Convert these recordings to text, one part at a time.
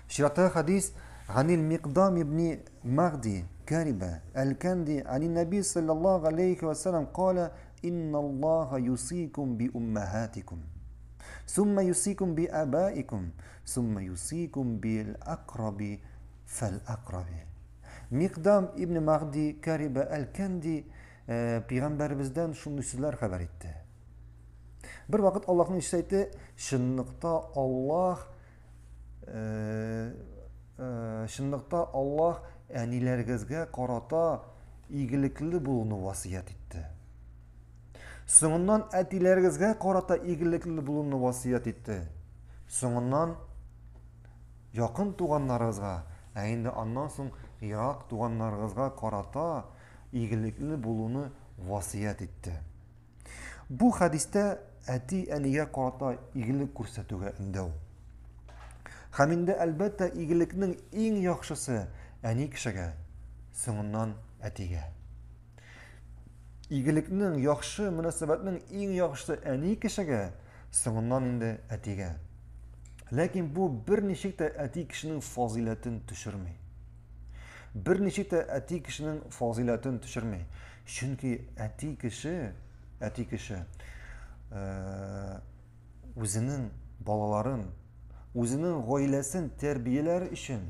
شرطها حديث عن المقدام بن مغدي كاربة الكندي عن النبي صلى الله عليه وسلم قال إن الله يوصيكم بأمهاتكم ثم يوصيكم بآبائكم ثم يوصيكم بالأقرب فالأقرب. Miqdam İbn Magdi Karibe el-Kendi Peygamberimizden şunday sözler haber etti. Bir vakit Allah'ın işletti, şınlıkta Allah әниләргезгә карата игелекле булуны васыят итте. Соңыннан әтиләргезгә карата игелекле булуны васыят итте. Соңыннан якын туганнарыгызга, инде аннан соң ерак туганнарыгызга карата игелекле булуны васыят итте. Бу хадистә әти әнигә карата игелек күрсәтүгә өндәү. Һәм инде әлбәттә игелекнең иң яхшысы әни кешегә, соңыннан әтигә. Игелекнең яхшы мөнәсәбәтнең иң яхшысы әни кешегә, соңыннан инде әтигә. Ләкин бу берничек тә әти кешенең фазилатын төшерми. Берничек тә әти кешенең фазилатын төшерми. Чөнки әти кеше үзенең балаларын, үзенең гаиләсен тәрбияләр өчен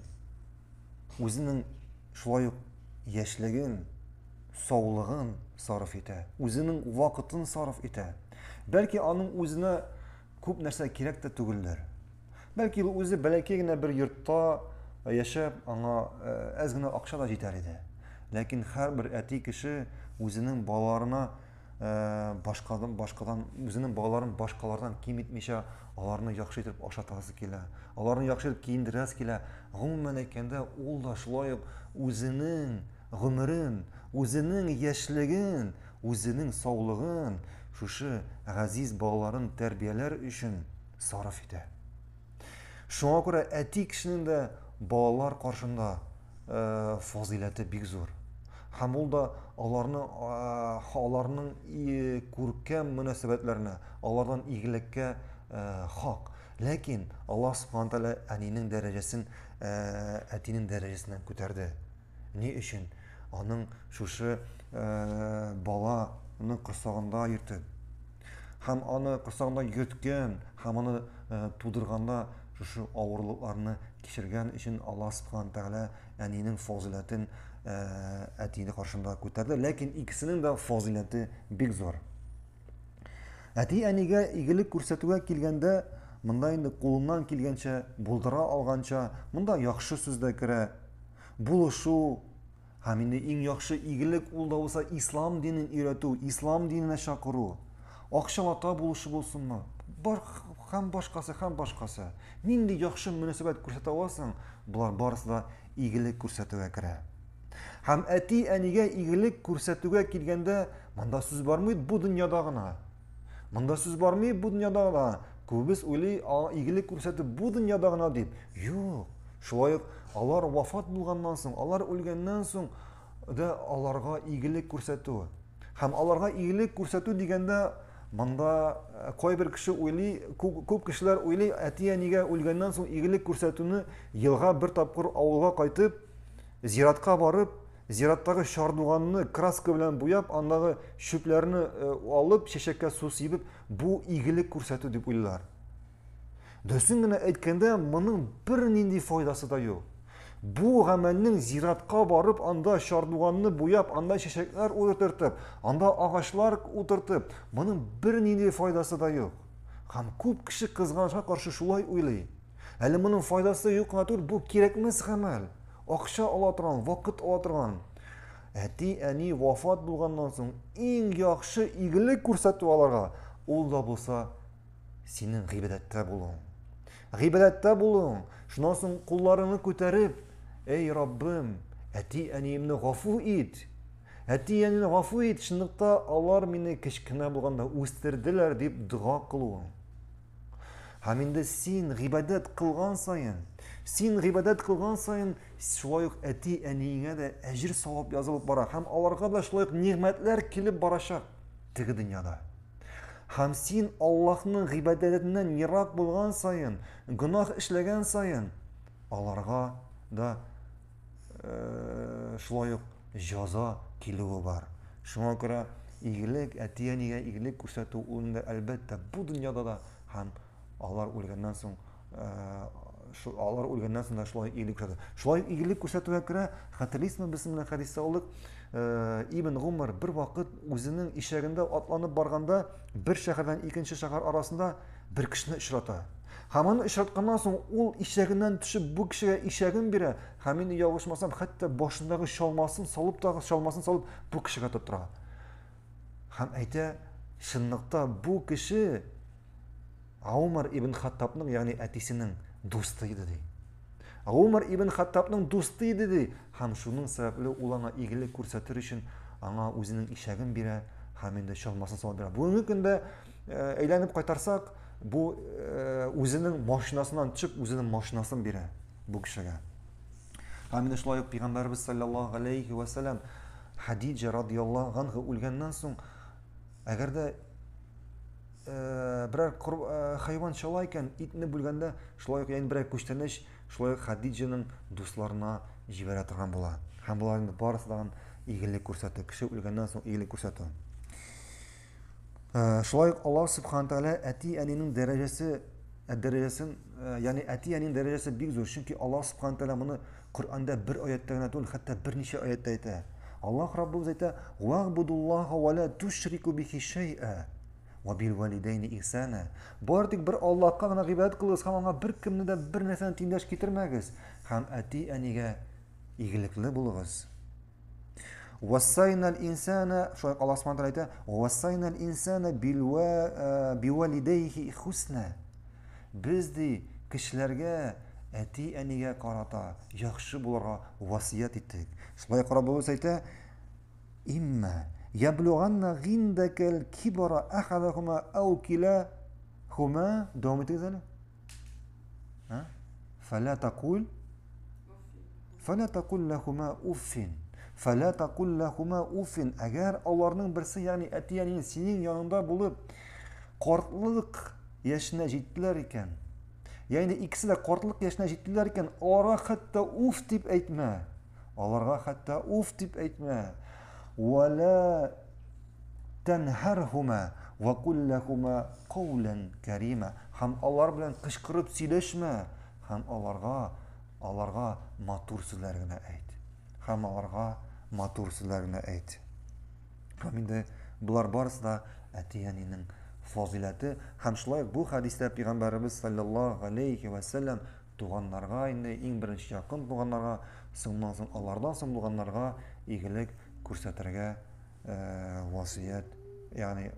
үзенең шулай ук яшьлеген, саулыгын сарыф итә, үзенең вакытын сарыф итә. Бәлки аның үзенә күп нәрсә кирәк тә түгелдер. Бәлки ул үзе бәләкәй генә бер йортта яшәп, аңа әз генә акча да җитәр иде. Ләкин һәрбер әти кеше үзенең балаларына үзенең балаларын башкалардан ким итмичә, аларны яхшы итеп ашатасы килә, аларны яхшы итеп киендерәсе килә. Гомумән әйткәндә, ул да шулай ук үзенең гомерен, үзенең яшьлеген, үзенең саулыгын шушы газиз балаларын тәрбияләр өчен сарыф итә. Шуңа күрә әти кешенең дә балалар каршында фазилаты бик зур. Һәм ул да аларның күркәм мөнәсәбәтләренә, алардан игелеккә хак. Ләкин Аллаһ Субхаһу Тәгалә әнинең дәрәҗәсен әтинең дәрәҗәсеннән күтәрде. Ни өчен? Аның шушы баланы кырсагында йөртеп, һәм аны кырсагында йөрткән, һәм аны тудырганда шушы авырлыкларны кичергән өчен Аллаһ Субхаһу Тәгалә әнинең фазилатын әтине каршында күтәрде. Ләкин икесенең дә фазилаты бик зур. Әти әнигә игелек күрсәтүгә килгәндә, монда инде кулыннан килгәнчә, булдыра алганча, монда яхшы сүз дә керә. Булышу, һәм инде иң яхшы игелек ул да булса ислам динен өйрәтү, ислам диненә чакыру. Акчалата булышы булсынмы? Һәм башкасы. Нинди яхшы мөнәсәбәт күрсәтә аласың, булар барысы да игелек күрсәтүгә керә. Һәм әти әнигә игелек күрсәтүгә килгәндә, монда сүз бармый бу дөньяда гына. Монда сүз бармый бу дөньяда гына. Күбез уйлый, игелек күрсәтү бу дөньяда гына дип. Юк. Шулай ук алар вафат булганнан соң, алар үлгәннән соң да аларга игелек күрсәтү. Һәм аларга игелек күрсәтү дигәндә, монда кайбер кеше уйлый, күп кешеләр уйлый, әти әнигә үлгәннән соң игелек күрсәтүне елга бер тапкыр авылга кайтып, зиратка барып, зираттагы шардуганны краска белән буяп, андагы шөпләрне алып, чәчәккә су сибеп, бу игелек күрсәтү дип уйлыйлар. Дөсен генә әйткәндә, моның бер нинди файдасы да юк. Бу гамәлнең зиратка барып, анда шардуганны буяп, анда чәчәкләр утыртып, анда агачлар утыртып, моның бер нинди файдасы да юк. Һәм күп кеше кызганычка каршы шулай уйлый. Әле моның файдасы юк кына түгел, бу кирәкмәс гамәл. Акча ала торган, вакыт ала торган. Әти әни вафат булганнан соң иң яхшы игелек күрсәтү аларга, ул да булса синең гыйбадәттә булуң. Гыйбадәттә булуң. Шуннан соң кулларыңны күтәреп, эй Раббым, әти әниемне гафу ит. Әти әнине гафу ит, шунлыкта алар мине кечкенә булганда үстерделәр дип дуа кылуың. Һәм инде син гыйбадәт кылган сайын, шулай ук әти әниеңә дә әҗр савап язылып бара. Һәм аларга да шулай ук ниғмәтләр килеп барачак теге дөньяда. Һәм Аллаһның гыйбадәтеннән ерак булган сайын, гынах эшләгән сайын, аларга да шулай ук җәза килүе бар. Шуңа күрә игелек, әти-әнигә игелек күрсәтү ул әлбәттә бу дөньяда да һәм алар үлгәннән соң алар үлгәннән соң да шулай игелек күрсәтә. Шулай игелек күрсәтүгә күрә хәтерлисезме без менә хәдистә улык Ибн Гумар бер вакыт үзенең ишәгендә атланып барганда бер шәһәрдән икенче шәһәр арасында бер кешене очрата. Һәм аны очратканнан соң ул ишәгеннән төшеп бу кешегә ишәген бирә. Һәм мин ялгышмасам, хәтта башындагы чалмасын салып бу кешегә тоттыра. Һәм әйтә, чынлыкта бу кеше Умар ибн Хаттабның, ягъни әтисенең дусты иде ди. Умар ибн Хаттабның дусты иде ди. Һәм шуның сәбәпле ул аңа игелек күрсәтер өчен аңа үзенең ишәген бирә, һәм инде чалмасын салып бирә. Бүгенге көндә әйләнеп кайтарсак, бу үзенең машинасыннан төшеп, үзенең машинасын бирә бу кешегә. Һәм инде шулай ук Пәйгамбәрбез саллаллаһу алейхи ва саллям Хадиджа радиллаһу анха үлгәннән соң, әгәр дә берәр хайван чала икән, итне бүлгәндә, шулай ук яңа берәр күчтәнәч, шулай ук Хадиджаның дусларына җибәрә торган була. Һәм булар инде барысы да игелек күрсәтә, кеше үлгәннән соң игелек күрсәтә. Шулай ук Аллаһ субхана тәгалә әти-әнинең дәрәҗәсен, ягъни әти-әнинең дәрәҗәсе бик зур, чөнки Аллаһ субхана тәгалә моны Коръәндә бер аятта гына түгел, хәтта берничә аятта әйтә. Аллаһ Раббыбыз әйтә: "Ваъбудуллаһа ва ла тушрику бихи шай'a ва бил валидайни ихсана." Бар тик бер Аллаһка гына гыйбадәт кылыгыз һәм аңа бер кемне дә бер нәрсәне тиңдәш китермәгез һәм әти-әнигә игелекле булыгыз. Вассайнал инсана, шулай Аллаһ субхана тәгалә әйтә: "Вассайнал инсана билвалидайхи хусна." Без ди кешеләргә әти-әнигә карата яхшы булырга васыят иттек. Шулай Раббыбыз әйтә: "Имма яблуганна гиндакал кибара ахадахума ау килахума." Дәвам итегез әле. Фала тaqul лахума уффин. Фала тaqul лахума уффин. Әгәр аларның берсе, ягъни әти-әнинең синең янында булып картлык яшенә җиттеләр икән, ягъни икесе дә картлык яшенә җиттеләр икән, аларга хәтта уф дип әйтмә. Аларга хәтта уф дип әйтмә. Вала танхархума ва кул лахума каулан карима. Һәм алар белән кычкырып сөйләшмә. Һәм аларга матур сүзләр генә әйт. Һәм аларга матур сүзләр генә әйт. Һәм инде булар барысы да әти-әнинең фазилаты. Һәм шулай бу хәдистә Пәйгамбәрбез саллаллаһу алейхи ва саллям туганнарга, инде иң беренче якын туганнарга, соңнан соң алардан соң туганнарга игелек күрсәтергә васыят, ягъни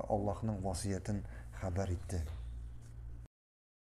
Аллаһның васыятын хәбәр итте.